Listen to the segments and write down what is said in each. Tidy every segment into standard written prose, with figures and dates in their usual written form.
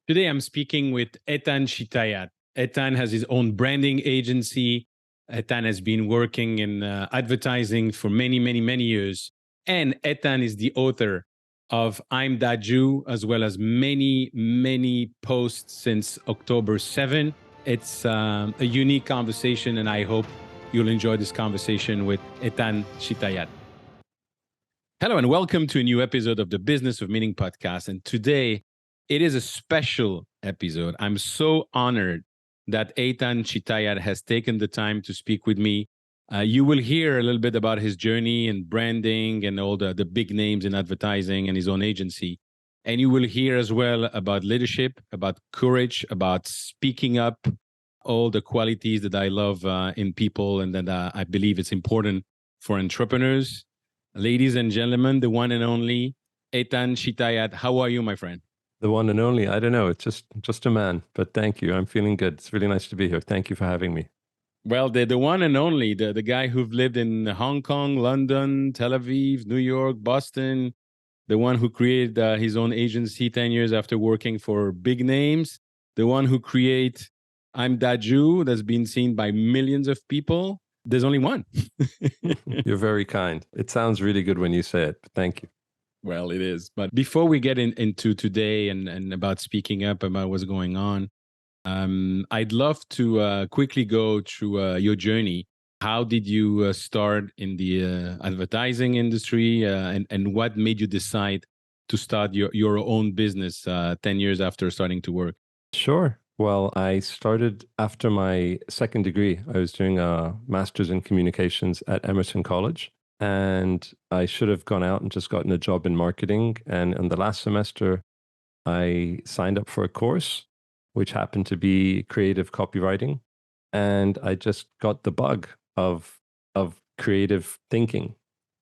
Today, I'm speaking with Eitan Chitayat. Eitan has his own branding agency. Eitan has been working in advertising for many years. And Eitan is the author of I'm That Jew, as well as many posts since October 7. It's a unique conversation, and I hope you'll enjoy this conversation with Eitan Chitayat. Hello, and welcome to a new episode of the Business of Meaning podcast. And today, it is a special episode. I'm so honored that Eitan Chitayat has taken the time to speak with me. You will hear a little bit about his journey and branding and all the big names in advertising and his own agency. And you will hear as well about leadership, about courage, about speaking up, all the qualities that I love in people and that I believe it's important for entrepreneurs. Ladies and gentlemen, the one and only Eitan Chitayat. How are you, my friend? The one and only. I don't know. It's just a man, but thank you. I'm feeling good. It's really nice to be here. Thank you for having me. Well, the one and only, the guy who've lived in Hong Kong, London, Tel Aviv, New York, Boston, the one who created his own agency 10 years after working for big names, the one who created I'm That Jew that's been seen by millions of people. There's only one. You're very kind. It sounds really good when you say it, but thank you. Well, it is. But before we get into today and about speaking up about what's going on, I'd love to quickly go through your journey. How did you start in the advertising industry and what made you decide to start your own business 10 years after starting to work? Sure. Well, I started after my second degree. I was doing a master's in communications at Emerson College. And I should have gone out and just gotten a job in marketing. And in the last semester, I signed up for a course, which happened to be creative copywriting. And I just got the bug of creative thinking.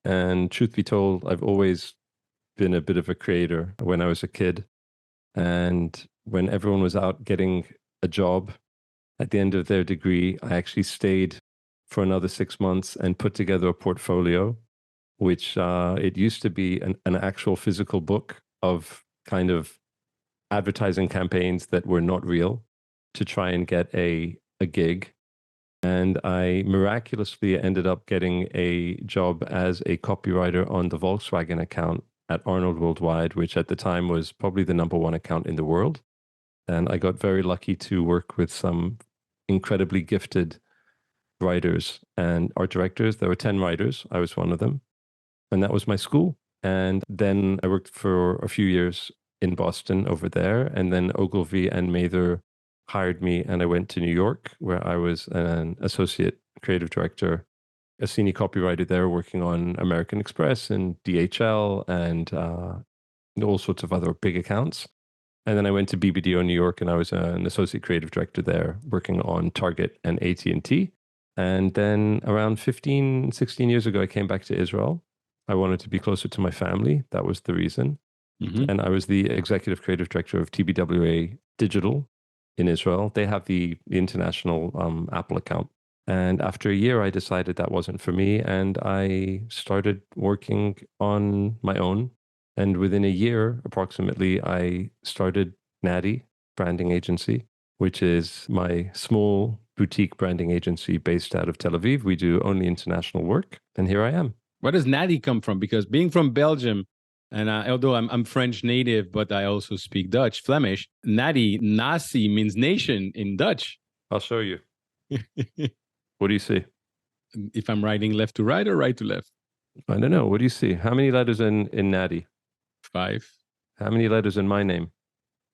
And truth be told, I've always been a bit of a creator when I was a kid. And when everyone was out getting a job at the end of their degree, I actually stayed for another 6 months and put together a portfolio, which it used to be an actual physical book of kind of advertising campaigns that were not real to try and get a gig. And I miraculously ended up getting a job as a copywriter on the Volkswagen account at Arnold Worldwide, which at the time was probably the #1 account in the world. And I got very lucky to work with some incredibly gifted writers and art directors. There were 10 writers. I was one of them. And that was my school. And then I worked for a few years in Boston over there. And then Ogilvy and Mather hired me and I went to New York, where I was an associate creative director, a senior copywriter there working on American Express and DHL and all sorts of other big accounts. And then I went to BBDO New York and I was an associate creative director there working on Target and AT&T. And then around 16 years ago, I came back to Israel. I wanted to be closer to my family. That was the reason. Mm-hmm. And I was the executive creative director of TBWA Digital in Israel. They have the international Apple account. And after a year, I decided that wasn't for me. And I started working on my own. And within a year, approximately, I started Natty Branding Agency, which is my small boutique branding agency based out of Tel Aviv. We do only international work. And here I am. Where does Natty come from? Because being from Belgium, and although I'm French native, but I also speak Dutch, Flemish, Natty, Nasi means nation in Dutch. I'll show you. What do you see? If I'm writing left to right or right to left? I don't know. What do you see? How many letters in Natty? 5. How many letters in my name?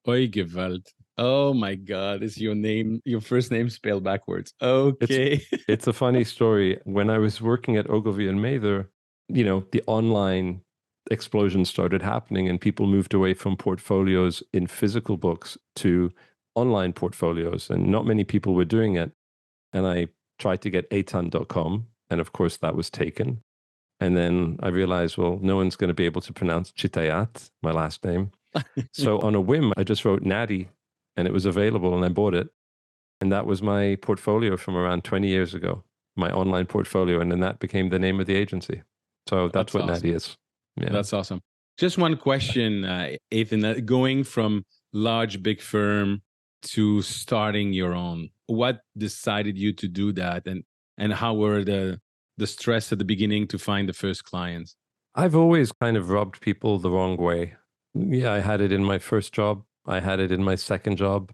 Oi, Gewalt. Oh my God, is your name, your first name spelled backwards? Okay. It's a funny story. When I was working at Ogilvy and Mather, the online explosion started happening and people moved away from portfolios in physical books to online portfolios. And not many people were doing it. And I tried to get eitan.com. And of course, that was taken. And then I realized, well, no one's going to be able to pronounce Chitayat, my last name. So on a whim, I just wrote Natty and it was available and I bought it. And that was my portfolio from around 20 years ago, my online portfolio. And then that became the name of the agency. So that's what awesome. Natty is. Yeah. That's awesome. Just one question, Eitan, going from large, big firm to starting your own? What decided you to do that? And how were the stress at the beginning to find the first clients? I've always kind of rubbed people the wrong way. Yeah, I had it in my first job. I had it in my second job.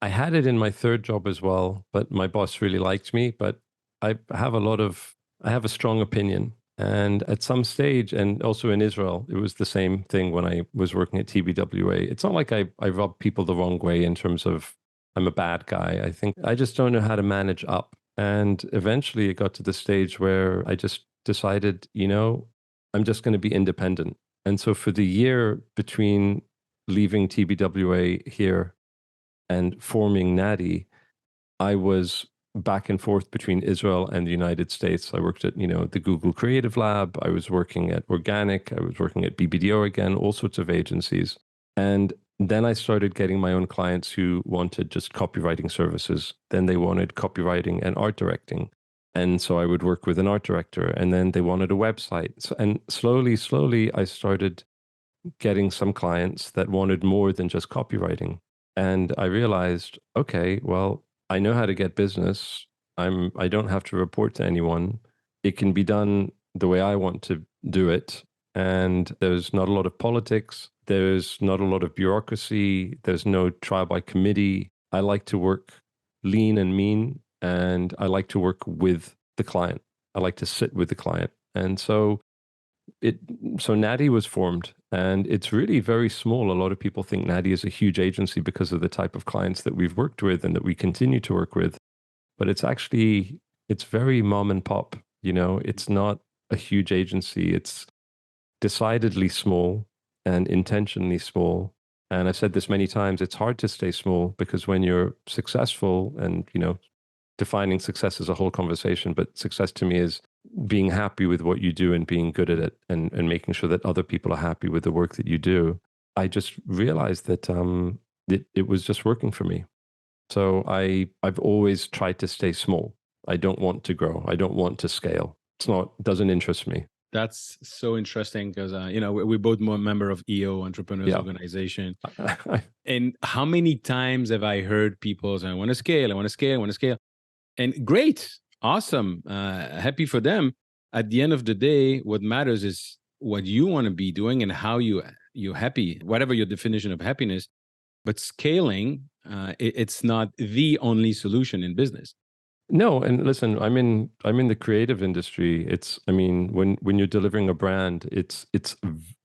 I had it in my third job as well, but my boss really liked me. But I have a strong opinion. And at some stage, and also in Israel, it was the same thing when I was working at TBWA. It's not like I rub people the wrong way in terms of I'm a bad guy. I think I just don't know how to manage up. And eventually it got to the stage where I just decided, I'm just going to be independent. And so for the year between leaving TBWA here and forming Natty, I was back and forth between Israel and the United States. I worked at, the Google Creative Lab. I was working at Organic. I was working at BBDO again, all sorts of agencies. And then I started getting my own clients who wanted just copywriting services. Then they wanted copywriting and art directing. And so I would work with an art director, and then they wanted a website. So, and slowly, I started getting some clients that wanted more than just copywriting. And I realized, okay, well, I know how to get business. I don't have to report to anyone. It can be done the way I want to do it. And there's not a lot of politics. There's not a lot of bureaucracy. There's no trial by committee. I like to work lean and mean, and I like to work with the client. I like to sit with the client. And it so Natty was formed, and it's really very small. A lot of people think Natty is a huge agency because of the type of clients that we've worked with and that we continue to work with. But it's very mom and pop. It's not a huge agency. It's decidedly small and intentionally small. And I've said this many times, it's hard to stay small because when you're successful, and defining success is a whole conversation, but success to me is being happy with what you do and being good at it, and making sure that other people are happy with the work that you do. I just realized that it was just working for me. So I've always tried to stay small. I don't want to grow. I don't want to scale. Doesn't interest me. That's so interesting because we're both more member of EO Entrepreneurs Yeah. Organization. And how many times have I heard people say, "I want to scale, I want to scale, I want to scale," and great, awesome, happy for them. At the end of the day, what matters is what you want to be doing and how you're happy, whatever your definition of happiness. But scaling, it's not the only solution in business. No, and listen, I'm in the creative industry. When you're delivering a brand, it's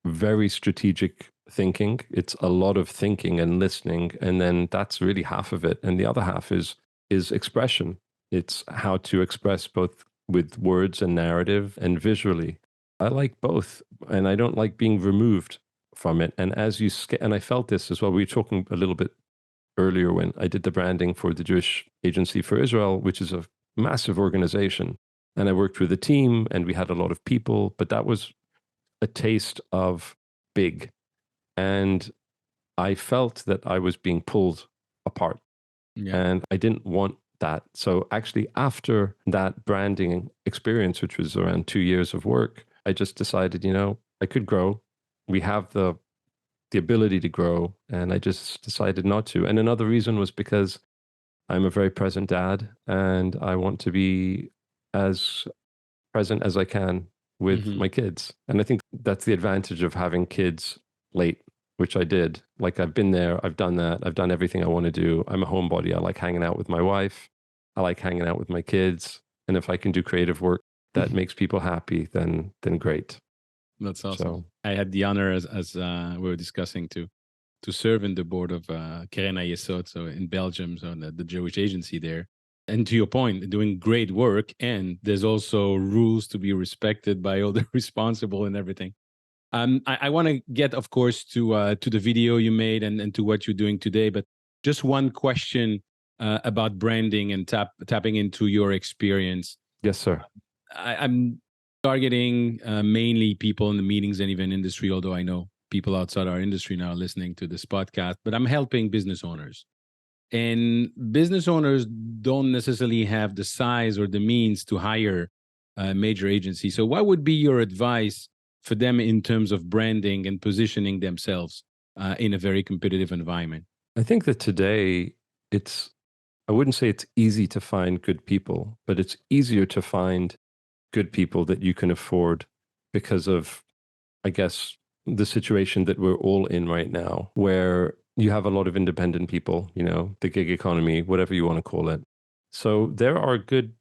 very strategic thinking. It's a lot of thinking and listening, and then that's really half of it. And the other half is expression. It's how to express both with words and narrative and visually. I like both, and I don't like being removed from it. And and I felt this as well. We were talking a little bit earlier when I did the branding for the Jewish Agency for Israel, which is a massive organization. And I worked with a team, and we had a lot of people, but that was a taste of big. And I felt that I was being pulled apart. Yeah. And I didn't want that. So actually, after that branding experience, which was around 2 years of work, I just decided, I could grow. We have the ability to grow, and I just decided not to. And another reason was because I'm a very present dad, and I want to be as present as I can with my kids. And I think that's the advantage of having kids late, which I did. Like, I've been there, I've done that, I've done everything I want to do. I'm a homebody. I like hanging out with my wife. I like hanging out with my kids. And if I can do creative work that makes people happy, then great. That's awesome. So, I had the honor, as we were discussing, to serve in the board of Keren HaYesod, so in Belgium, so the Jewish agency there. And to your point, doing great work, and there's also rules to be respected by all the responsible and everything. I want to get, of course, to the video you made and to what you're doing today, but just one question about branding and tapping into your experience. yes, sir. I'm targeting mainly people in the meetings and event industry, although I know people outside our industry now listening to this podcast, but I'm helping business owners. And business owners don't necessarily have the size or the means to hire a major agency. So what would be your advice for them in terms of branding and positioning themselves in a very competitive environment? I think that today it's, I wouldn't say it's easy to find good people, but it's easier to find good people that you can afford because of, I guess, the situation that we're all in right now, where you have a lot of independent people, you know, the gig economy, whatever you want to call it. So there are good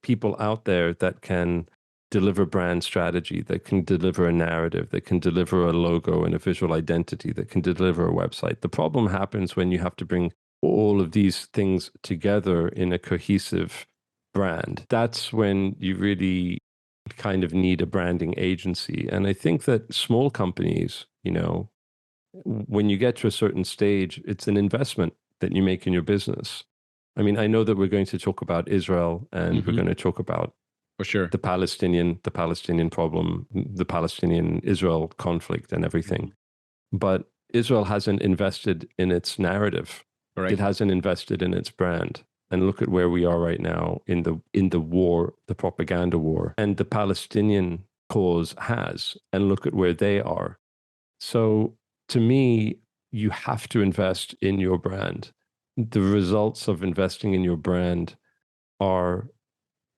people out there that can deliver brand strategy, that can deliver a narrative, that can deliver a logo and a visual identity, that can deliver a website. The problem happens when you have to bring all of these things together in a cohesive brand. That's when you really kind of need a branding agency. And I think that small companies, you know, when you get to a certain stage, it's an investment that you make in your business. I mean, I know that we're going to talk about Israel and we're Hmm. going to talk about For sure. the Palestinian problem, the Palestinian Israel conflict and everything. Mhm. But Israel hasn't invested in its narrative. It Correct. hasn't invested in its brand. And look at where we are right now in the war, the propaganda war. And the Palestinian cause has. And look at where they are. So to me, you have to invest in your brand. The results of investing in your brand are,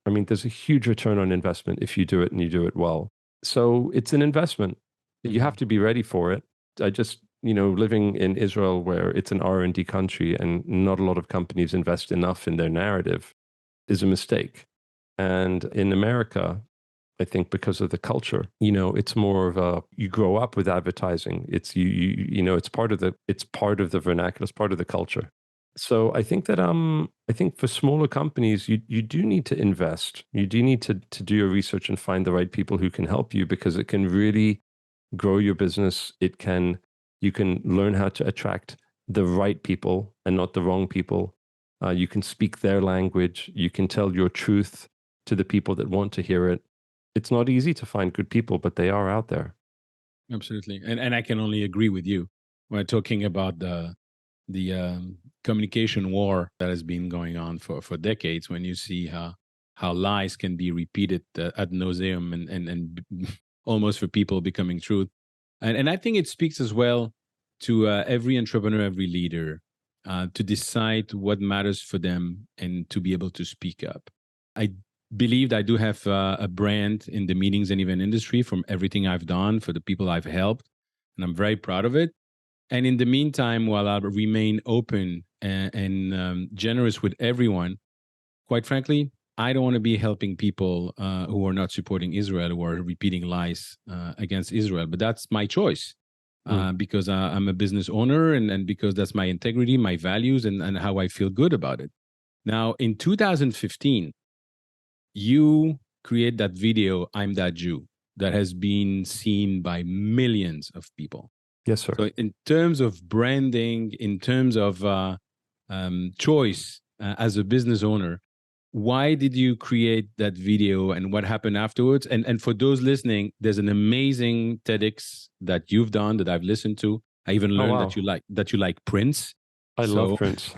I mean, there's a huge return on investment if you do it and you do it well. So it's an investment. You have Mhm. to be ready for it. I just, you know, living in Israel where it's an R&D country and not a lot of companies invest enough in their narrative is a mistake. And in America, I think because of the culture, you know, it's more of a, you grow up with advertising. It's you know, it's part of the vernacular, it's part of the culture. So I think that I think for smaller companies, you do need to invest. You do need to do your research and find the right people who can help you because it can really grow your business. It can, you can learn how to attract the right people and not the wrong people. You can speak their language. You can tell your truth to the people that want to hear it. It's not easy to find good people, but they are out there. Absolutely. And I can only agree with you. We're talking about the communication war that has been going on for decades. When you see how lies can be repeated ad nauseum and almost for people becoming truth, and I think it speaks as well to every entrepreneur, every leader, to decide what matters for them and to be able to speak up. I believed I do have a brand in the meetings and event industry from everything I've done for the people I've helped, and I'm very proud of it. And in the meantime, while I remain open and generous with everyone, quite frankly, I don't want to be helping people who are not supporting Israel or repeating lies against Israel. But that's my choice Mm. because I'm a business owner and because that's my integrity, my values, and how I feel good about it. Now, in 2015, you create that video, I'm That Jew, that has been seen by millions of people. Yes, sir. So, in terms of branding, in terms of choice as a business owner, why did you create that video and what happened afterwards? And for those listening, there's an amazing TEDx that you've done that I've listened to. I even Oh, learned wow. that you like Prince. I love So, Prince.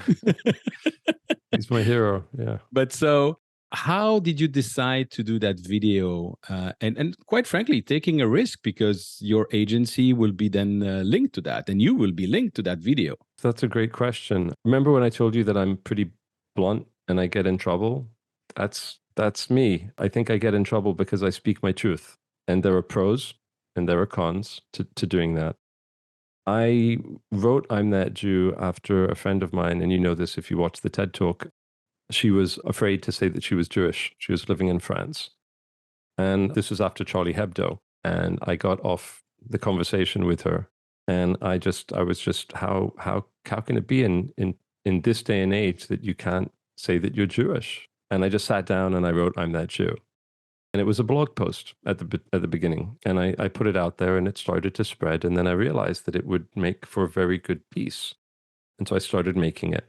He's my hero. Yeah. but so how did you decide to do that video? And quite frankly, taking a risk because your agency will be then linked to that, and you will be linked to that video. That's a great question. Remember when I told you that I'm pretty blunt and I get in trouble? That's me. I think I get in trouble because I speak my truth. And there are pros and there are cons to doing that. I wrote I'm That Jew after a friend of mine, and you know this if you watch the TED Talk. She was afraid to say that she was Jewish. She was living in France. And this was after Charlie Hebdo. And I got off the conversation with her. And I was just, how can it be in this day and age that you can't say that you're Jewish? And I just sat down and I wrote, I'm That Jew. And it was a blog post at the beginning. And I put it out there and it started to spread. And then I realized that it would make for a very good piece. And so I started making it.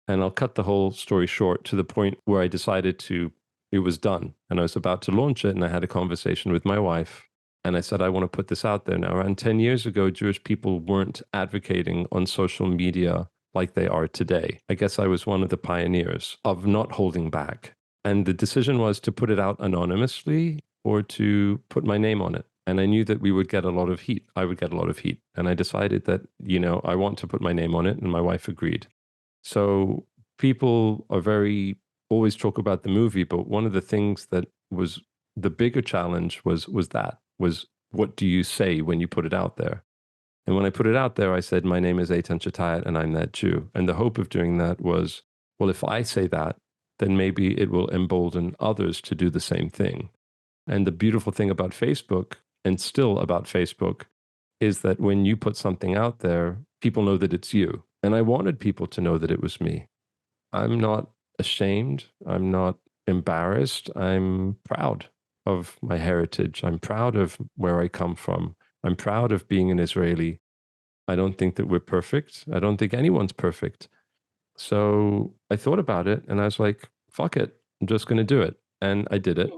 And I'll cut the whole story short to the point where I decided to, it was done. And I was about to launch it. And I had a conversation with my wife. And I said, I want to put this out there now. Around 10 years ago, Jewish people weren't advocating on social media like they are today. I guess I was one of the pioneers of not holding back. And the decision was to put it out anonymously or to put my name on it. And I knew that we would get a lot of heat. I would get a lot of heat. And I decided that, I want to put my name on it. And my wife agreed. So people are always talk about the movie, but one of the things that was the bigger challenge was what do you say when you put it out there? And when I put it out there, I said, my name is Eitan Chitayat and I'm that Jew. And the hope of doing that was, well, if I say that, then maybe it will embolden others to do the same thing. And the beautiful thing about Facebook, and still about Facebook, is that when you put something out there, people know that it's you. And I wanted people to know that it was me. I'm not ashamed. I'm not embarrassed. I'm proud of my heritage. I'm proud of where I come from. I'm proud of being an Israeli. I don't think that we're perfect. I don't think anyone's perfect. So I thought about it and I was like, fuck it. I'm just going to do it. And I did it.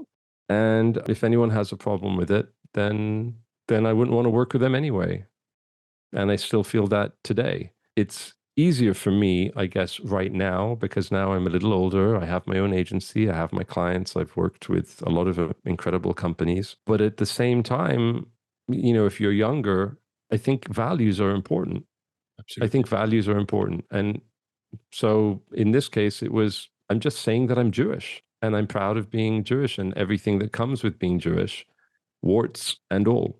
And if anyone has a problem with it, then I wouldn't want to work with them anyway. And I still feel that today. It's easier for me, I guess, right now, because now I'm a little older. I have my own agency. I have my clients. I've worked with a lot of incredible companies. But at the same time, if you're younger, I think values are important. Absolutely. I think values are important. And so in this case, I'm just saying that I'm Jewish and I'm proud of being Jewish and everything that comes with being Jewish, warts and all.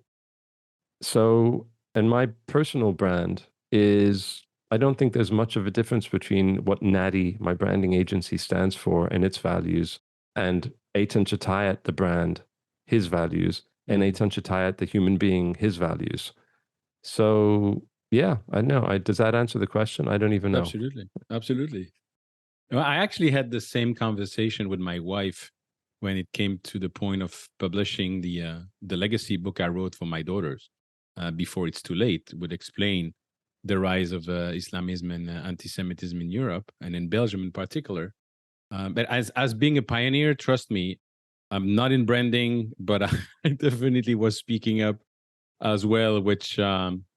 So, and my personal brand is, I don't think there's much of a difference between what Natty, my branding agency, stands for and its values, and Eitan Chitayat, the brand, his values, and Eitan Chitayat, the human being, his values. So, yeah, I know. Does that answer the question? I don't even know. Absolutely. Absolutely. Well, I actually had the same conversation with my wife when it came to the point of publishing the legacy book I wrote for my daughters. Before it's too late, would explain the rise of Islamism and anti-Semitism in Europe and in Belgium in particular. But as being a pioneer, trust me, I'm not in branding, but I definitely was speaking up as well, which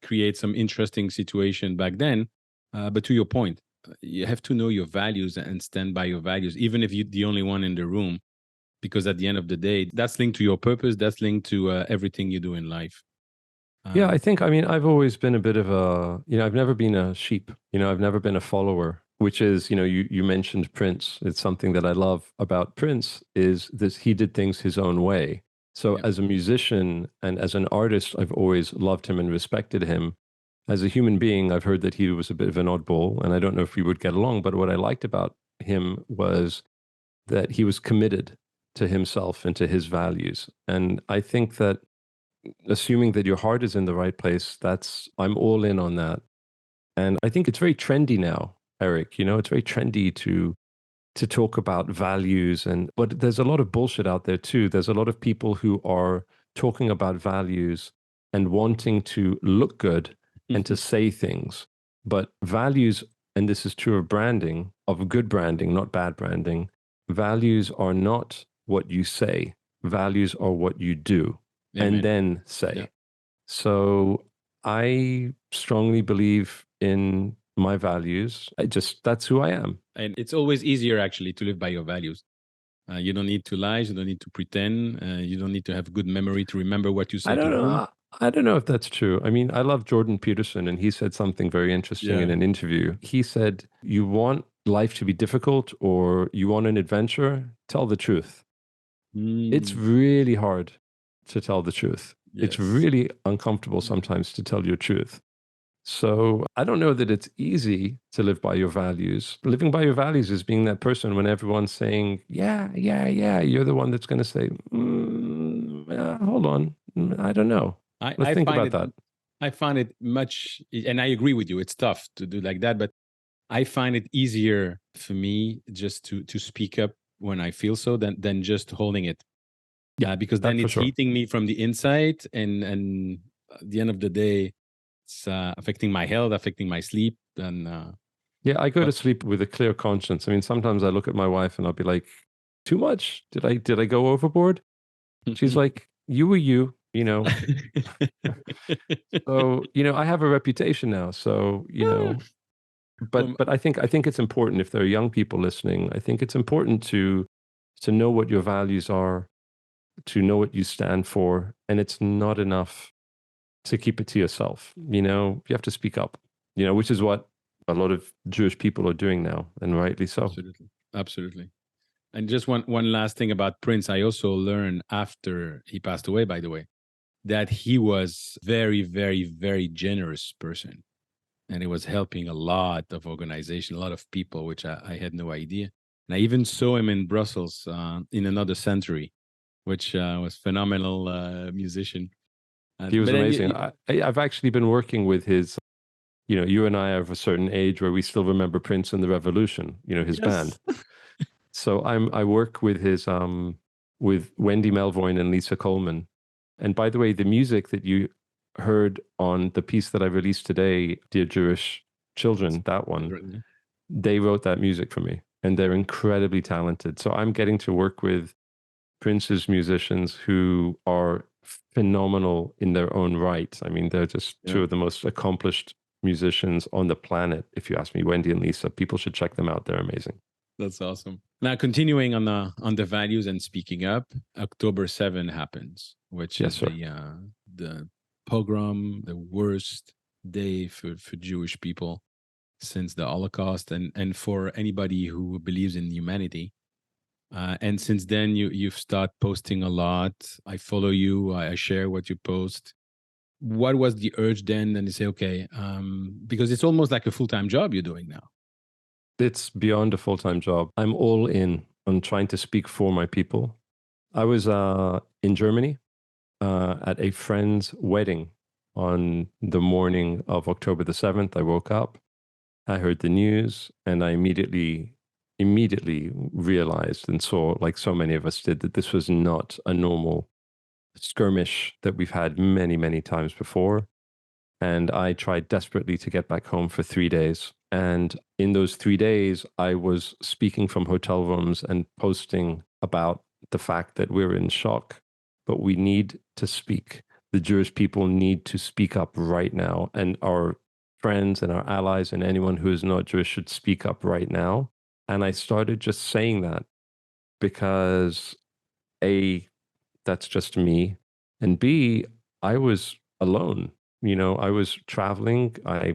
creates some interesting situation back then. But to your point, you have to know your values and stand by your values, even if you're the only one in the room, because at the end of the day, that's linked to your purpose. That's linked to everything you do in life. Yeah, I've always been a bit of I've never been a sheep. I've never been a follower, which is, you mentioned Prince. It's something that I love about Prince is this, he did things his own way. So as a musician and as an artist, I've always loved him and respected him. As a human being, I've heard that he was a bit of an oddball, and I don't know if we would get along, but what I liked about him was that he was committed to himself and to his values. And I think that assuming that your heart is in the right place, I'm all in on that. And I think it's very trendy now, Eric. It's very trendy to talk about values, but there's a lot of bullshit out there too. There's a lot of people who are talking about values and wanting to look good and to say things. But values, and this is true of branding, of good branding, not bad branding, values are not what you say. Values are what you do. Amen. And then say. Yeah. So I strongly believe in my values. That's who I am. And it's always easier actually to live by your values. You don't need to lie. You don't need to pretend. You don't need to have good memory to remember what you say. I don't know if that's true. I mean, I love Jordan Peterson, and he said something very interesting in an interview. He said, you want life to be difficult or you want an adventure, tell the truth. It's really hard to tell the truth. Yes. It's really uncomfortable sometimes to tell your truth. So I don't know that it's easy to live by your values. Living by your values is being that person when everyone's saying, yeah, you're the one that's going to say, hold on, I don't know. Let's think about that. I find it much, and I agree with you, it's tough to do like that, but I find it easier for me just to speak up when I feel so than just holding it. Yeah, because then it's heating me from the inside, and at the end of the day, it's affecting my health, affecting my sleep. And yeah, I go to sleep with a clear conscience. I mean, sometimes I look at my wife and I'll be like, too much? Did I go overboard? She's like, you were you, So, I have a reputation now. So, but I think it's important if there are young people listening, I think it's important to know what your values are, to know what you stand for. And it's not enough to keep it to yourself. You have to speak up, which is what a lot of Jewish people are doing now, and rightly so. Absolutely. Absolutely. And just one last thing about Prince. I also learned after he passed away, by the way, that he was very, very, very generous person. And he was helping a lot of organization, a lot of people, which I had no idea. And I even saw him in Brussels in another century, which was phenomenal musician. He was But then amazing. I've actually been working with his, you and I are of a certain age where we still remember Prince and the Revolution, his band. yes. So I work with his with Wendy Melvoin and Lisa Coleman. And by the way, the music that you heard on the piece that I released today, Dear Jewish Children, that one, they wrote that music for me, and they're incredibly talented. So I'm getting to work with Prince's musicians who are phenomenal in their own right. I mean, they're just two of the most accomplished musicians on the planet. If you ask me, Wendy and Lisa, people should check them out. They're amazing. That's awesome. Now, continuing on the values and speaking up, October 7 happens, which is the pogrom, the worst day for Jewish people since the Holocaust, and for anybody who believes in humanity. And since then, you've started posting a lot. I follow you. I share what you post. What was the urge then? And you say, okay, because it's almost like a full-time job you're doing now. It's beyond a full-time job. I'm all in on trying to speak for my people. I was in Germany at a friend's wedding on the morning of October the 7th. I woke up, I heard the news, and I immediately realized and saw, like so many of us did, that this was not a normal skirmish that we've had many, many times before. And I tried desperately to get back home for 3 days. And in those 3 days, I was speaking from hotel rooms and posting about the fact that we're in shock, but we need to speak. The Jewish people need to speak up right now. And our friends and our allies and anyone who is not Jewish should speak up right now. And I started just saying that because A, that's just me. And B, I was alone. I was traveling. I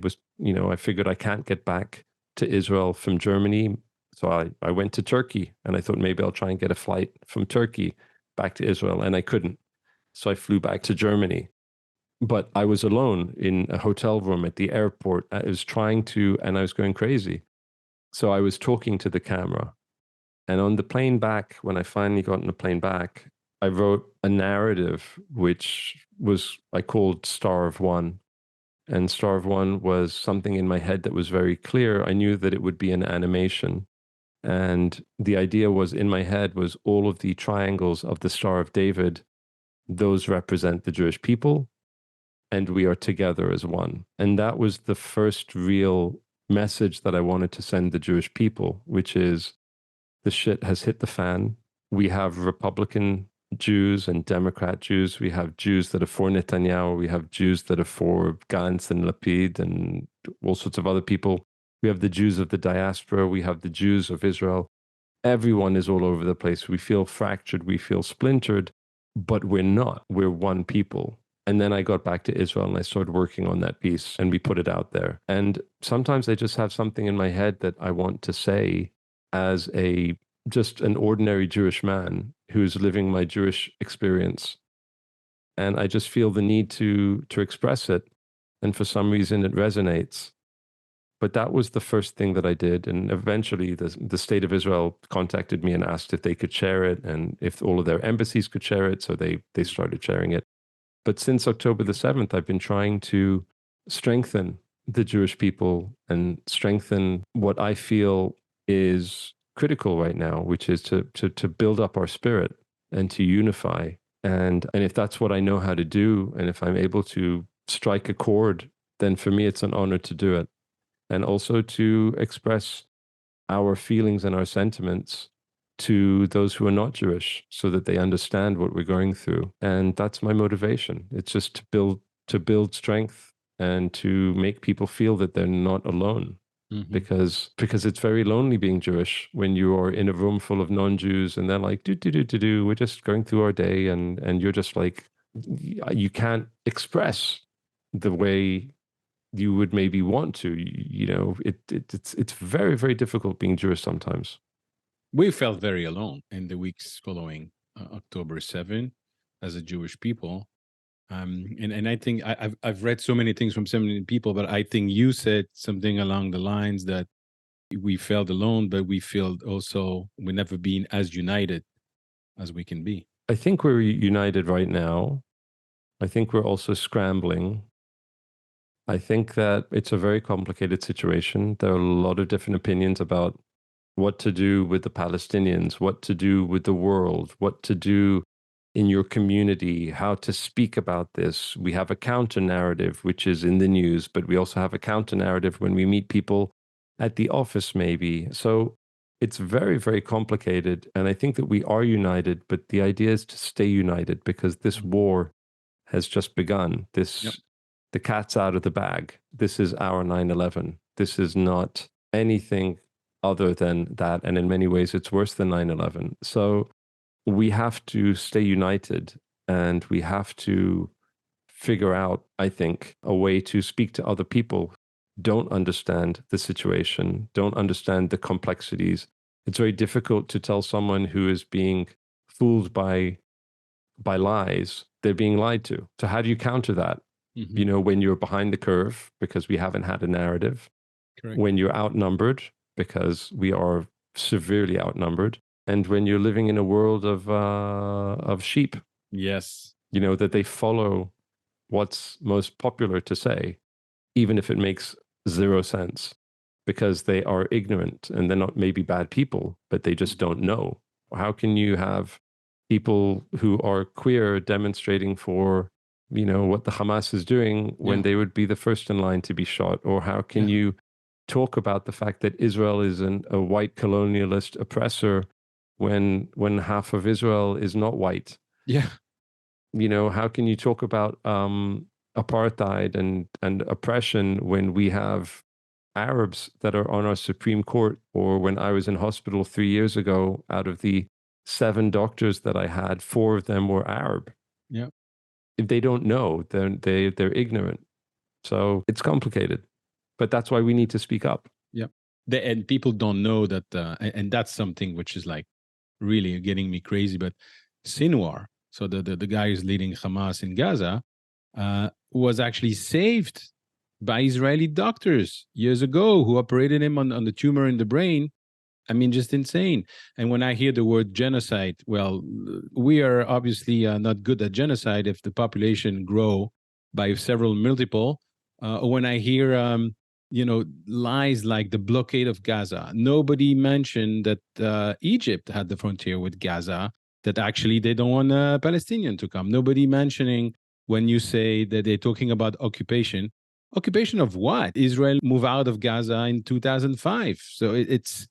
figured I can't get back to Israel from Germany. So I went to Turkey, and I thought maybe I'll try and get a flight from Turkey back to Israel, and I couldn't. So I flew back to Germany. But I was alone in a hotel room at the airport. I was and I was going crazy. So I was talking to the camera. And on the plane back, when I finally got on the plane back, I wrote a narrative, which I called Star of One. And Star of One was something in my head that was very clear. I knew that it would be an animation. And the idea was in my head was all of the triangles of the Star of David. Those represent the Jewish people, and we are together as one. And that was the first real message that I wanted to send the Jewish people, which is the shit has hit the fan. We have Republican Jews and Democrat Jews. We have Jews that are for Netanyahu. We have Jews that are for Gantz and Lapid and all sorts of other people. We have the Jews of the diaspora. We have the Jews of Israel. Everyone is all over the place. We feel fractured. We feel splintered, but we're not. We're one people. And then I got back to Israel and I started working on that piece and we put it out there. And sometimes I just have something in my head that I want to say as just an ordinary Jewish man who's living my Jewish experience. And I just feel the need to express it. And for some reason it resonates. But that was the first thing that I did. And eventually the state of Israel contacted me and asked if they could share it and if all of their embassies could share it. So they started sharing it. But since October the 7th, I've been trying to strengthen the Jewish people and strengthen what I feel is critical right now, which is to build up our spirit and to unify. And if that's what I know how to do, and if I'm able to strike a chord, then for me, it's an honor to do it. And also to express our feelings and our sentiments to those who are not Jewish so that they understand what we're going through. And that's my motivation. It's just to build strength and to make people feel that they're not alone. Mhm. because it's very lonely being Jewish when you are in a room full of non-Jews and they're like, do, we're just going through our day, and you're just like, you can't express the way you would maybe want to. It's very, very difficult being Jewish sometimes. We felt very alone in the weeks following October 7 as a Jewish people. And I think I've read so many things from so many people, but I think you said something along the lines that we felt alone, but we feel also we've never been as united as we can be. I think we're united right now. I think we're also scrambling. I think that it's a very complicated situation. There are a lot of different opinions about what to do with the Palestinians, what to do with the world, what to do in your community, how to speak about this. We have a counter narrative, which is in the news, but we also have a counter narrative when we meet people at the office, maybe. So it's very, very complicated. And I think that we are united, but the idea is to stay united because this war has just begun. Yep. The cat's out of the bag. This is our 9/11. This is not anything other than that. And in many ways, it's worse than 9/11. So we have to stay united and we have to figure out, I think, a way to speak to other people who don't understand the situation, don't understand the complexities. It's very difficult to tell someone who is being fooled by lies, they're being lied to. So how do you counter that? Mhm. When you're behind the curve because we haven't had a narrative, Correct. when you're outnumbered because we are severely outnumbered, and when you're living in a world of sheep, Yes. that they follow what's most popular to say, even if it makes zero sense, because they are ignorant and they're not maybe bad people, but they just don't know. How can you have people who are queer demonstrating for, what the Hamas is doing when Yeah. they would be the first in line to be shot? Or how can Yeah. you talk about the fact that Israel is a white colonialist oppressor when half of Israel is not white? Yeah. How can you talk about apartheid and oppression when we have Arabs that are on our Supreme Court? Or when I was in hospital 3 years ago, out of the 7 doctors that I had, 4 of them were Arab. Yeah. If they don't know, then they're ignorant. So it's complicated, but that's why we need to speak up. Yeah. And people don't know that, and that's something which is like really getting me crazy. But Sinwar, so the guy who's leading Hamas in Gaza, was actually saved by Israeli doctors years ago who operated him on the tumor in the brain. I mean, just insane. And when I hear the word genocide, well, we are obviously not good at genocide if the population grow by several multiple. When I hear, lies like the blockade of Gaza, nobody mentioned that Egypt had the frontier with Gaza, that actually they don't want a Palestinian to come. Nobody mentioning when you say that they're talking about occupation. Occupation of what? Israel moved out of Gaza in 2005. So it's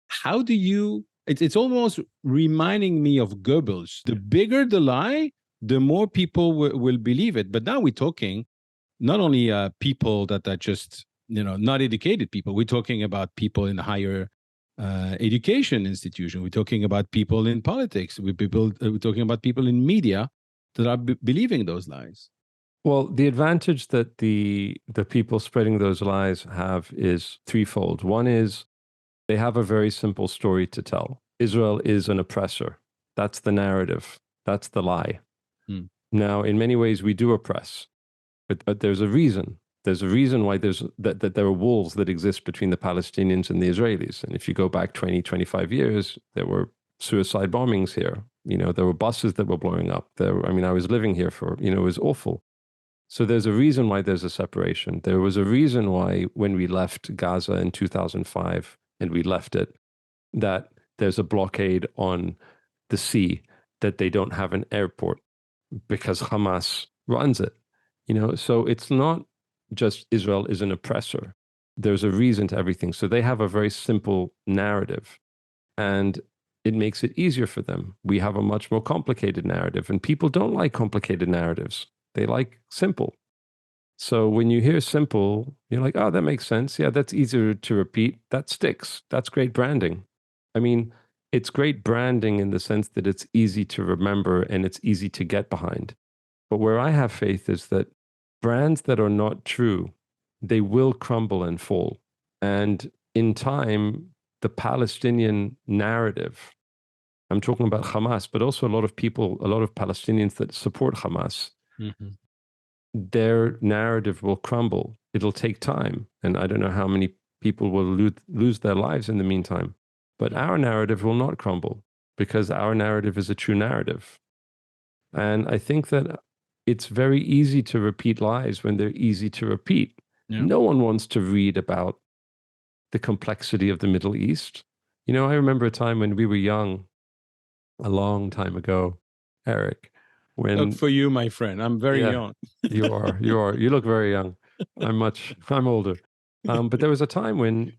how do you it's almost reminding me of Goebbels. The bigger the lie, the more people will believe it. But now we're talking not only people that are just not educated people. We're talking about people in higher education institution. We're talking about people in politics. We're talking about people in media that are believing those lies. Well, the advantage that the people spreading those lies have is threefold. One is they have a very simple story to tell. Israel is an oppressor. That's the narrative. That's the lie. Hmm. Now, in many ways, we do oppress, but there's a reason. There's a reason why that there are walls that exist between the Palestinians and the Israelis. And if you go back 20, 25 years, there were suicide bombings here. There were buses that were blowing up. I was living here it was awful. So there's a reason why there's a separation. There was a reason why when we left Gaza in 2005 and we left it, that there's a blockade on the sea, that they don't have an airport because Hamas runs it. So it's not just Israel is an oppressor. There's a reason to everything. So they have a very simple narrative and it makes it easier for them. We have a much more complicated narrative and people don't like complicated narratives. They like simple. So when you hear simple, you're like, oh, that makes sense. Yeah, that's easier to repeat. That sticks. That's great branding. I mean, it's great branding in the sense that it's easy to remember and it's easy to get behind. But where I have faith is that brands that are not true, they will crumble and fall. And in time, the Palestinian narrative, I'm talking about Hamas, but also a lot of people, a lot of Palestinians that support Hamas, Mhm. their narrative will crumble. It'll take time. And I don't know how many people will lose their lives in the meantime. But our narrative will not crumble because our narrative is a true narrative. And I think that it's very easy to repeat lies when they're easy to repeat. Yeah. No one wants to read about the complexity of the Middle East. You know, I remember a time when we were young, a long time ago, Eric, Look, when, for you, my friend, I'm very yeah, young. you look very young. I'm older. But there was a time when,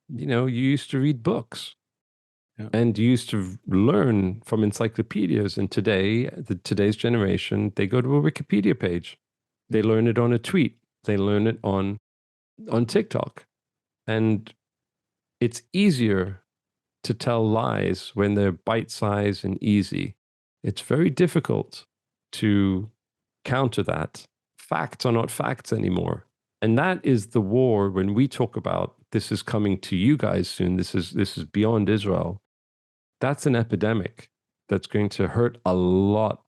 you know, you used to read books Yeah. and you used to learn from encyclopedias. And today, today's generation, they go to a Wikipedia page. They learn it on a tweet. They learn it on TikTok. And it's easier to tell lies when they're bite-sized and easy. It's very difficult to counter that. Facts are not facts anymore. And that is the war when we talk about this is coming to you guys soon. This is beyond Israel. That's an epidemic that's going to hurt a lot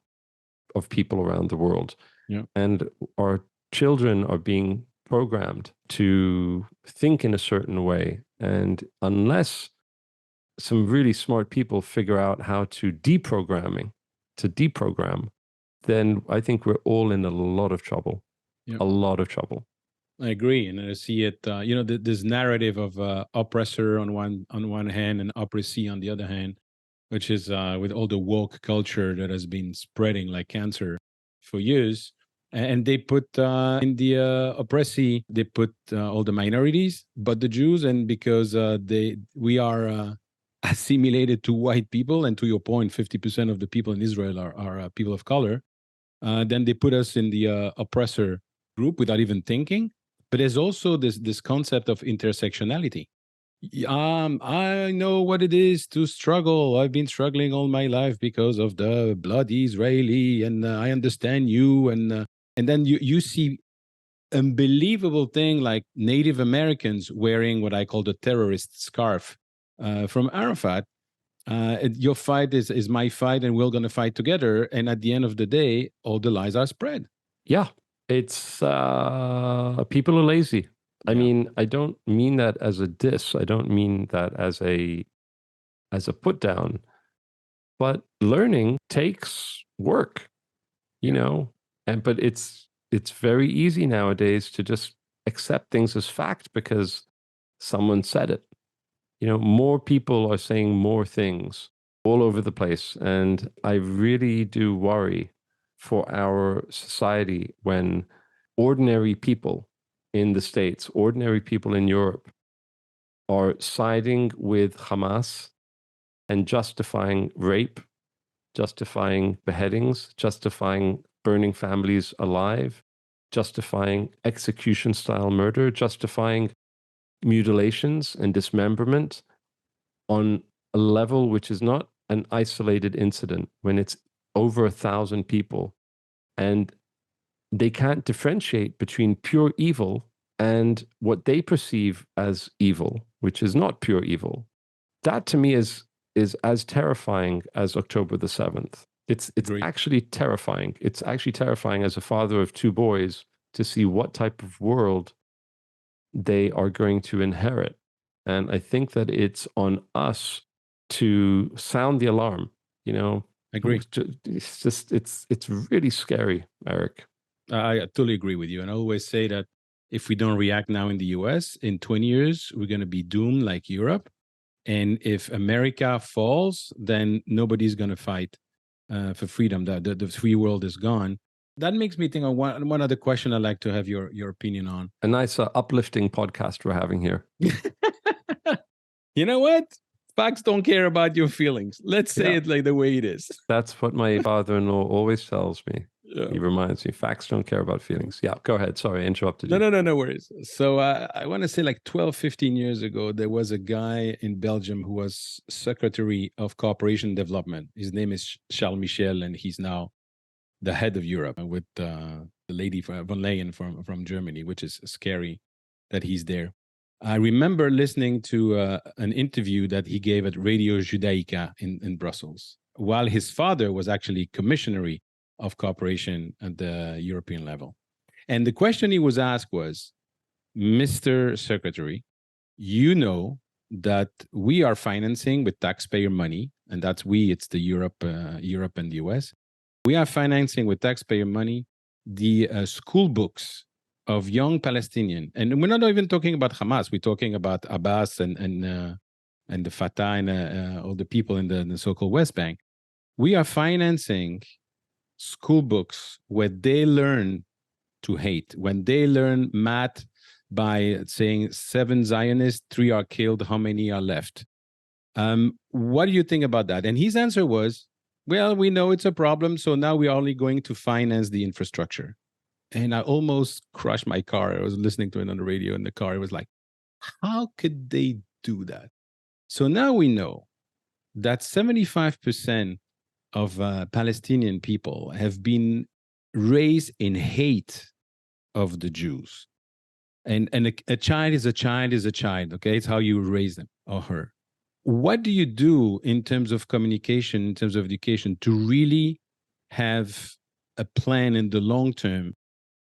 of people around the world. Yeah. And our children are being programmed to think in a certain way. And unless some really smart people figure out how to deprogram, then I think we're all in a lot of trouble. Yeah. A lot of trouble. I agree, and I see it. This narrative of oppressor on one hand and oppressee on the other hand, which is with all the woke culture that has been spreading like cancer for years. And they put in the oppressee, they put all the minorities, but the Jews, and because we are assimilated to white people, and to your point, 50% of the people in Israel are people of color. Then they put us in the oppressor group without even thinking. But there's also this concept of intersectionality. I know what it is to struggle. I've been struggling all my life because of the bloody Israeli, and I understand you. And then you see unbelievable thing like Native Americans wearing what I call the terrorist scarf from Arafat. Your fight is my fight, and we're going to fight together. And at the end of the day, all the lies are spread. Yeah, it's people are lazy. I Yeah. mean, I don't mean that as a diss. I don't mean that as a put down. But learning takes work, you know, but it's very easy nowadays to just accept things as fact because someone said it. You know, more people are saying more things all over the place. And I really do worry for our society when ordinary people in the States, ordinary people in Europe are siding with Hamas and justifying rape, justifying beheadings, justifying burning families alive, justifying execution style murder, justifying mutilations and dismemberment on a level which is not an isolated incident, when it's over 1,000 people and they can't differentiate between pure evil and what they perceive as evil, which is not pure evil. That to me is as terrifying as October the 7th. It's Agreed. actually terrifying. It's actually terrifying as a father of two boys to see what type of world they are going to inherit. And I think that it's on us to sound the alarm, you know. Agree. It's just it's really scary, Eric. I totally agree with you. And I always say that if we don't react now in the US, in 20 years, we're going to be doomed like Europe. And if America falls, then nobody's going to fight for freedom. The free world is gone. That makes me think of one other question I'd like to have your opinion on. A nice uplifting podcast we're having here. You know what? Facts don't care about your feelings. Let's say Yeah. it like the way it is. That's what my father-in-law always tells me. He reminds me, facts don't care about feelings. Yeah, go ahead. Sorry, I interrupted you. No worries. So I want to say like 12, 15 years ago, there was a guy in Belgium who was Secretary of Cooperation Development. His name is Charles Michel, and he's now the head of Europe with the lady von Leyen from Germany, which is scary that he's there. I remember listening to an interview that he gave at Radio Judaica in Brussels, while his father was actually commissioner of cooperation at the European level. And the question he was asked was, Mr. Secretary, you know that we are financing with taxpayer money, and that's we, it's the Europe and the US. We are financing with taxpayer money the school books of young Palestinian, and we're not even talking about Hamas. We're talking about Abbas and the Fatah and all the people in the so-called West Bank. We are financing school books where they learn to hate, when they learn math by saying 7 Zionists, 3 are killed, how many are left? What do you think about that? And his answer was, well, we know it's a problem, so now we're only going to finance the infrastructure. And I almost crushed my car. I was listening to it on the radio in the car. It was like, how could they do that? So now we know that 75% of Palestinian people have been raised in hate of the Jews. And a child is a child is a child, okay? It's how you raise them or her. What do you do in terms of communication, in terms of education, to really have a plan in the long term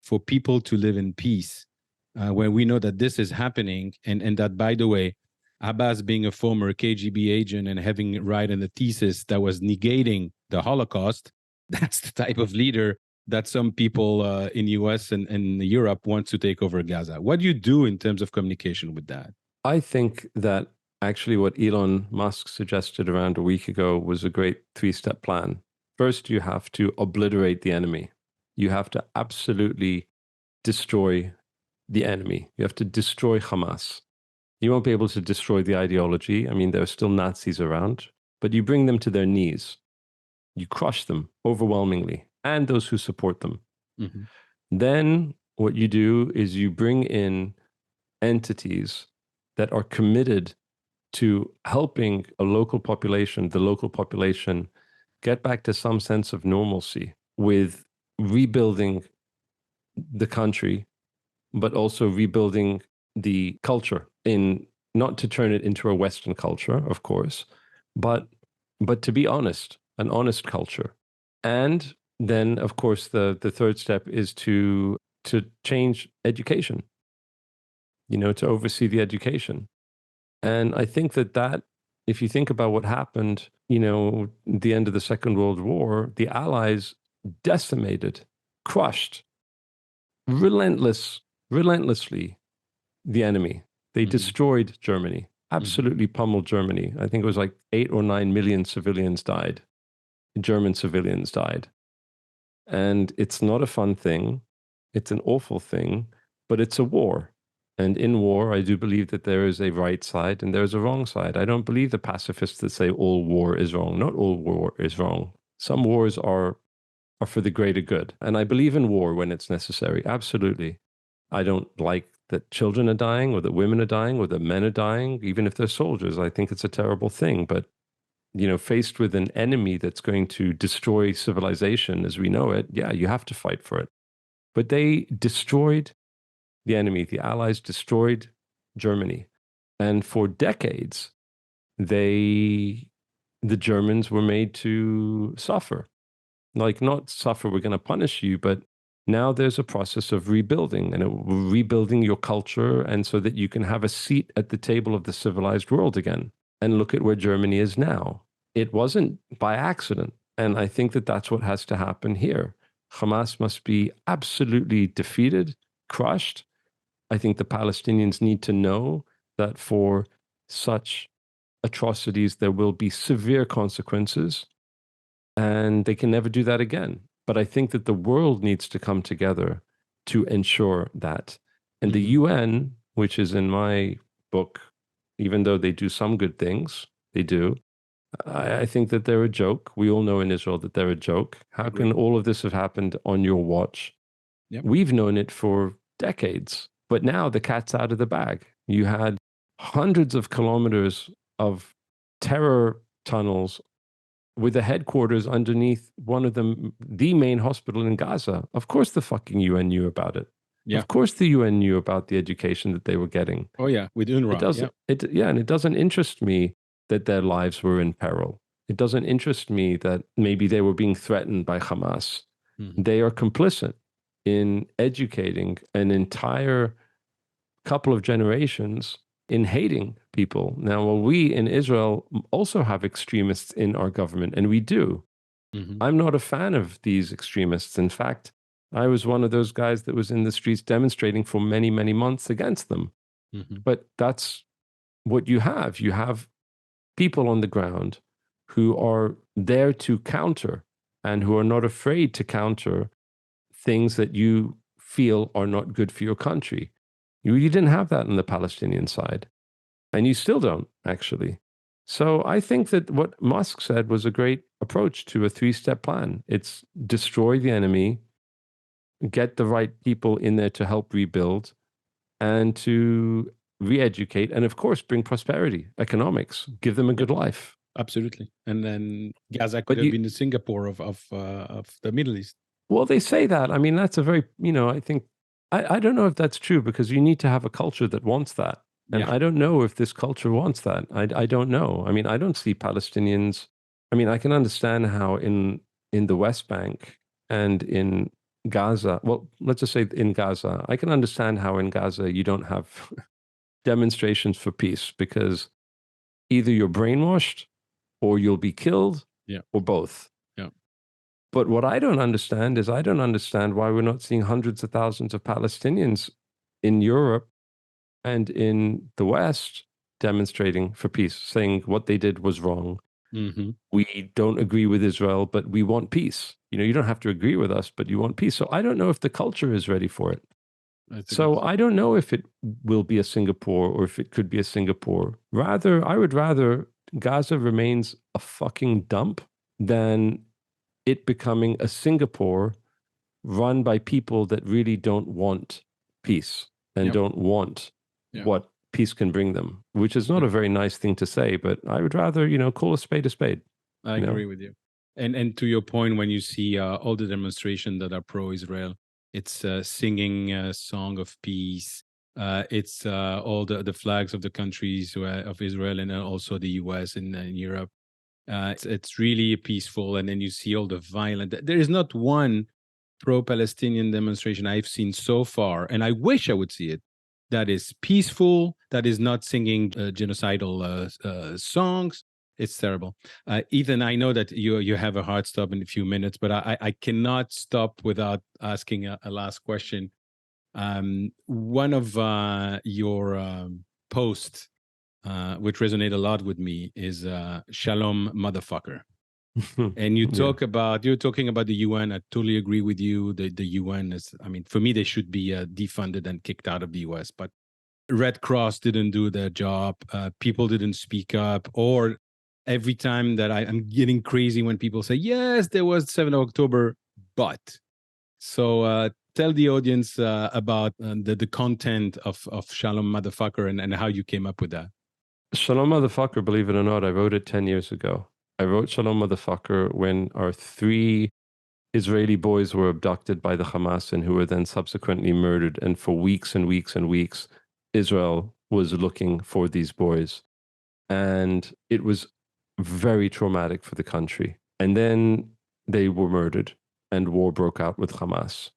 for people to live in peace, when we know that this is happening, and that, by the way, Abbas being a former KGB agent and having written a thesis that was negating the Holocaust, that's the type of leader that some people in the US and Europe want to take over Gaza. What do you do in terms of communication with that? I think that actually what Elon Musk suggested around a week ago was a great 3-step plan. First, you have to obliterate the enemy. You have to absolutely destroy the enemy. You have to destroy Hamas. You won't be able to destroy the ideology. I mean, there are still Nazis around, but you bring them to their knees. You crush them overwhelmingly, and those who support them. Mm-hmm. Then what you do is you bring in entities that are committed to helping the local population get back to some sense of normalcy with rebuilding the country, but also rebuilding the culture, in not to turn it into a Western culture, of course, but to be honest, an honest culture. And then, of course, the third step is to change education, to oversee the education. And I think that if you think about what happened, the end of the Second World War, the Allies decimated, crushed, relentlessly the enemy. They destroyed Germany, absolutely pummeled Germany. I think it was like 8 or 9 million civilians died. German civilians died. And it's not a fun thing. It's an awful thing, but it's a war. And in war, I do believe that there is a right side and there's a wrong side. I don't believe the pacifists that say all war is wrong. Not all war is wrong. Some wars are for the greater good. And I believe in war when it's necessary. Absolutely. I don't like that children are dying, or that women are dying, or that men are dying, even if they're soldiers. I think it's a terrible thing. But, faced with an enemy that's going to destroy civilization as we know it, yeah, you have to fight for it. But they destroyed the enemy. The Allies destroyed Germany. And for decades, the Germans were made to suffer. Like, not suffer, we're going to punish you, but now there's a process of rebuilding, and rebuilding your culture, and so that you can have a seat at the table of the civilized world again. And look at where Germany is now. It wasn't by accident. And I think that that's what has to happen here. Hamas must be absolutely defeated, crushed. I think the Palestinians need to know that for such atrocities, there will be severe consequences, and they can never do that again. But I think that the world needs to come together to ensure that. And the UN, which is in my book, even though they do some good things, they do, I think that they're a joke. We all know in Israel that they're a joke. How Agree. can all of this have happened on your watch? Yep. We've known it for decades, but now the cat's out of the bag. You had hundreds of kilometers of terror tunnels with the headquarters underneath one of them, the main hospital in Gaza. Of course, the fucking UN knew about it. Yeah. Of course, the UN knew about the education that they were getting. Oh yeah, with UNRWA. It doesn't. Yeah. And it doesn't interest me that their lives were in peril. It doesn't interest me that maybe they were being threatened by Hamas. Mm-hmm. They are complicit in educating an entire couple of generations in hating people. Now, well, we in Israel also have extremists in our government, and we do. Mm-hmm. I'm not a fan of these extremists. In fact, I was one of those guys that was in the streets demonstrating for many, many months against them. Mm-hmm. But that's what you have. You have people on the ground who are there to counter and who are not afraid to counter things that you feel are not good for your country. You didn't have that on the Palestinian side, and you still don't, actually. So I think that what Musk said was a great approach to a three-step plan. It's destroy the enemy, get the right people in there to help rebuild, and to re-educate, and of course, bring prosperity, economics, give them a good life. Absolutely. And then Gaza could have been the Singapore of the Middle East. Well, they say that. I mean, that's a very, I think, I don't know if that's true, because you need to have a culture that wants that. And I don't know if this culture wants that. I don't know. I mean, I don't see Palestinians. I mean, I can understand how in the West Bank and in Gaza, well, let's just say in Gaza, I can understand how in Gaza you don't have demonstrations for peace, because either you're brainwashed or you'll be killed, or both. But what I don't understand is I don't understand why we're not seeing hundreds of thousands of Palestinians in Europe and in the West demonstrating for peace, saying what they did was wrong. Mm-hmm. We don't agree with Israel, but we want peace. You don't have to agree with us, but you want peace. So I don't know if the culture is ready for it. So I don't know if it will be a Singapore or if it could be a Singapore. I would rather Gaza remains a fucking dump than it becoming a Singapore run by people that really don't want peace and don't want what peace can bring them, which is not a very nice thing to say, but I would rather, call a spade a spade. I agree with you. And to your point, when you see all the demonstrations that are pro-Israel, it's singing a song of peace. It's all the flags of the countries of Israel and also the US and Europe. It's really peaceful. And then you see all the violent. There is not one pro-Palestinian demonstration I've seen so far, and I wish I would see it, that is peaceful, that is not singing genocidal songs. It's terrible. Ethan, I know that you have a hard stop in a few minutes, but I cannot stop without asking a last question. One of your posts, which resonate a lot with me, is Shalom, motherfucker. And you're talking about the UN. I totally agree with you. The UN is, I mean, for me, they should be defunded and kicked out of the US. But Red Cross didn't do their job. People didn't speak up. Or every time that I'm getting crazy when people say, yes, there was 7th of October, but. So tell the audience about the content of Shalom Motherfucker and how you came up with that. Shalom Motherfucker, believe it or not, I wrote it 10 years ago. I wrote Shalom Motherfucker when our 3 Israeli boys were abducted by the Hamas and who were then subsequently murdered. And for weeks and weeks and weeks, Israel was looking for these boys. And it was very traumatic for the country. And then they were murdered and war broke out with Hamas.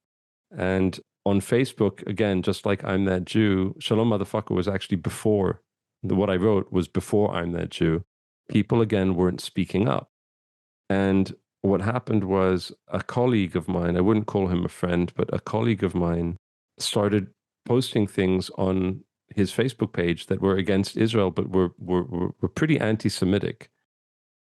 And on Facebook, again, just like I'm That Jew, Shalom Motherfucker was actually before. What I wrote was before I'm That Jew. People, again, weren't speaking up. And what happened was a colleague of mine, I wouldn't call him a friend, but a colleague of mine started posting things on his Facebook page that were against Israel, but were pretty anti-Semitic.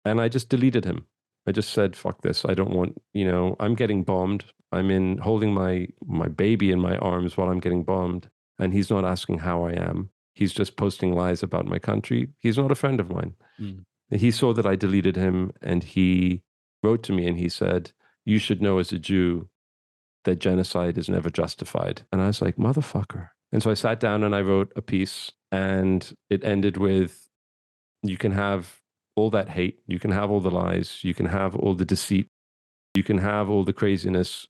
And I just deleted him. I just said, fuck this. I don't want, I'm getting bombed. I'm holding my baby in my arms while I'm getting bombed. And he's not asking how I am. He's just posting lies about my country. He's not a friend of mine. He saw that I deleted him, and he wrote to me and he said, "You should know as a Jew that genocide is never justified." And I was like, motherfucker. And so I sat down and I wrote a piece, and it ended with, you can have all that hate, you can have all the lies, you can have all the deceit, you can have all the craziness,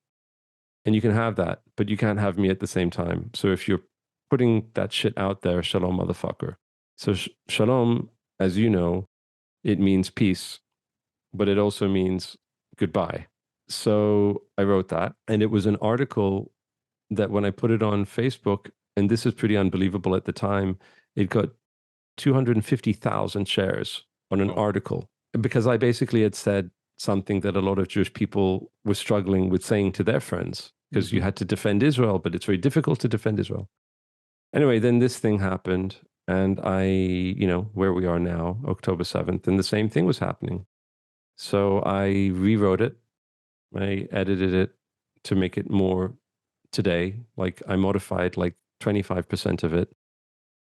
and you can have that, but you can't have me at the same time. So if you're putting that shit out there, shalom, motherfucker. So shalom, as you know, it means peace, but it also means goodbye. So I wrote that, and it was an article that when I put it on Facebook, and this is pretty unbelievable at the time, it got 250,000 shares on an article, because I basically had said something that a lot of Jewish people were struggling with saying to their friends, because you had to defend Israel, but it's very difficult to defend Israel. Anyway, then this thing happened, and where we are now, October 7th, and the same thing was happening. So I rewrote it. I edited it to make it more today. Like, I modified like 25% of it.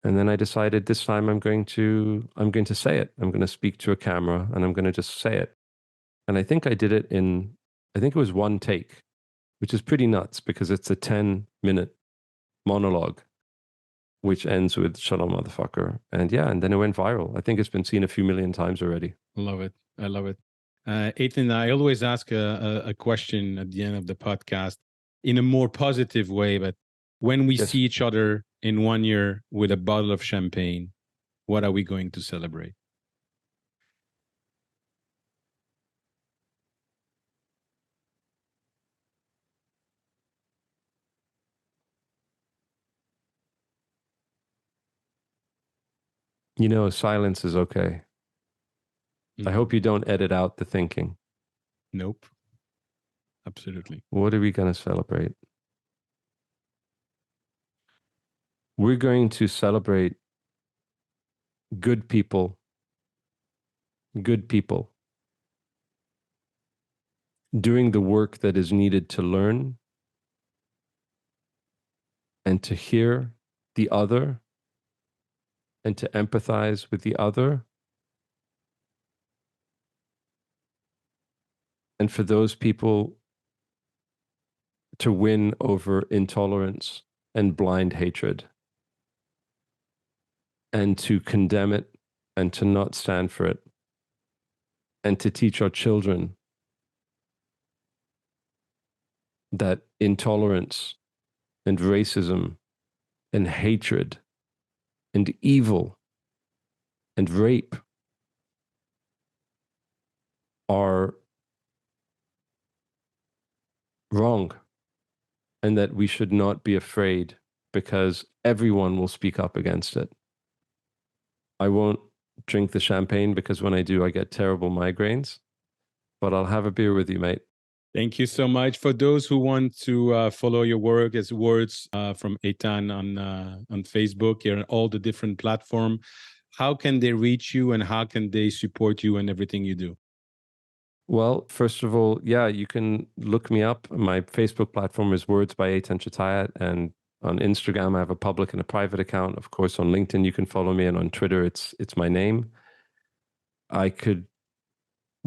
And then I decided this time I'm going to say it. I'm going to speak to a camera and I'm going to just say it. And I think I did it I think it was one take, which is pretty nuts because it's a 10-minute monologue, which ends with "Shalom, motherfucker." And yeah, and then it went viral. I think it's been seen a few million times already. Love it. I love it. Eitan, I always ask a question at the end of the podcast in a more positive way, but when we see each other in 1 year with a bottle of champagne, what are we going to celebrate? Silence is okay. I hope you don't edit out the thinking. Nope. Absolutely. What are we going to celebrate? We're going to celebrate good people doing the work that is needed to learn and to hear the other and to empathize with the other. And for those people to win over intolerance and blind hatred, and to condemn it and to not stand for it, and to teach our children that intolerance and racism and hatred and evil and rape are wrong, and that we should not be afraid because everyone will speak up against it. I won't drink the champagne because when I do, I get terrible migraines, but I'll have a beer with you, mate. Thank you so much. For those who want to follow your work as Words from Eitan on Facebook, here on all the different platforms, how can they reach you and how can they support you in everything you do? Well, first of all, yeah, you can look me up. My Facebook platform is Words by Eitan Chitayat, and on Instagram I have a public and a private account. Of course, on LinkedIn you can follow me, and on Twitter it's my name. I could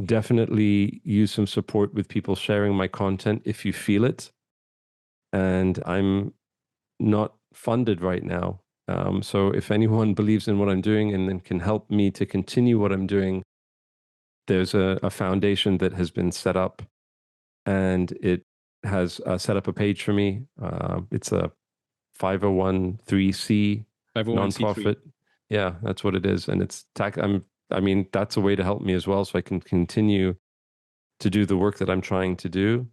definitely use some support with people sharing my content if you feel it. And I'm not funded right now. So if anyone believes in what I'm doing and then can help me to continue what I'm doing, there's a foundation that has been set up, and it has set up a page for me. It's a 501(c) nonprofit. Yeah, that's what it is. And it's that's a way to help me as well, so I can continue to do the work that I'm trying to do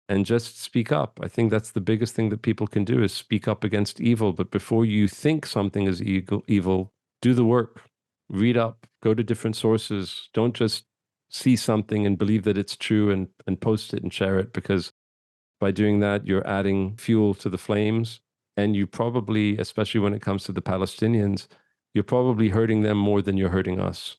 and just speak up. I think that's the biggest thing that people can do, is speak up against evil. But before you think something is evil, do the work, read up, go to different sources. Don't just see something and believe that it's true and post it and share it, because by doing that, you're adding fuel to the flames. And you probably, especially when it comes to the Palestinians, you're probably hurting them more than you're hurting us,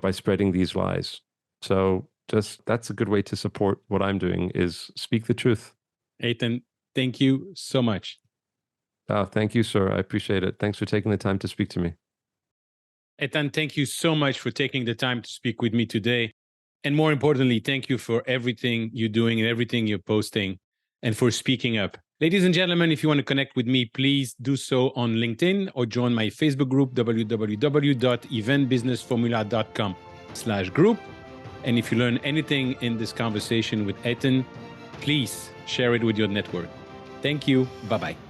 by spreading these lies. So that's a good way to support what I'm doing, is speak the truth. Eitan, thank you so much. Thank you, sir. I appreciate it. Thanks for taking the time to speak to me. Eitan, thank you so much for taking the time to speak with me today. And more importantly, thank you for everything you're doing and everything you're posting and for speaking up. Ladies and gentlemen, if you want to connect with me, please do so on LinkedIn or join my Facebook group, www.eventbusinessformula.com/group. And if you learn anything in this conversation with Eitan, please share it with your network. Thank you. Bye-bye.